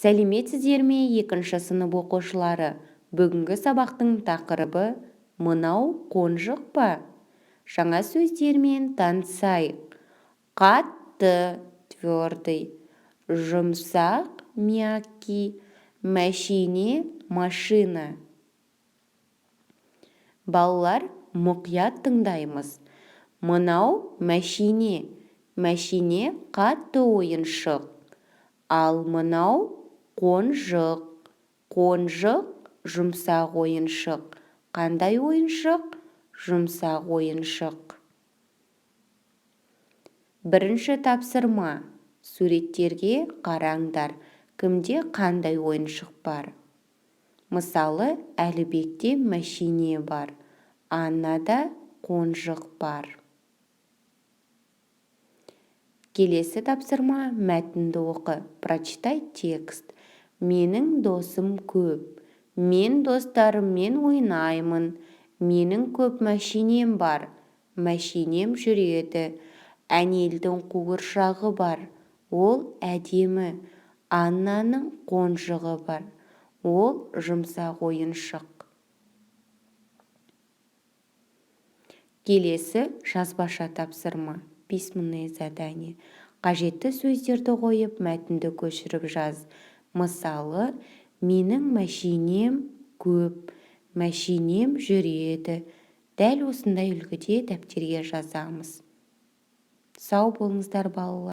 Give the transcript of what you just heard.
Сәлеметсіздер ме, екінші сынып оқушылары? Бүгінгі сабақтың тақырыбы «Мынау қонжық па?» Жаңа сөздермен танысайық. Қатты, твердый, жұмсақ, мягкий, мәшине, машина. Балалар, мұқият тыңдаймыз. Мынау мәшине. Мәшине қатты ойыншық. Ал мынау қонжық. Қонжық жұмсақ ойыншық. Қандай ойыншық? Жұмсақ ойыншық. Бірінші тапсырма. Суреттерге қараңдар. Кімде қандай ойыншық бар? Мысалы, Әлібекте мәшине бар. Аннада қонжық бар. Келесі тапсырма, мәтінді оқы. Прочитай текст. Менің досым көп. Мен достарыммен ойнаймын. Менің көп мәшинем бар. Мәшинем жүреді. Әнелдің қуыршағы бар. Ол әдемі. Аннаның қонжығы бар. Ол жұмсақ ойыншық. Келесі жазбаша тапсырма. Письменное задание. Қажетті сөздерді қойып, мәтінді көшіріп жаз. Мысалы, менің мәшинем көп, мәшинем жүреді. Дәл осындай үлгіде дәптерге жазамыз. Сау болыңыздар балалар.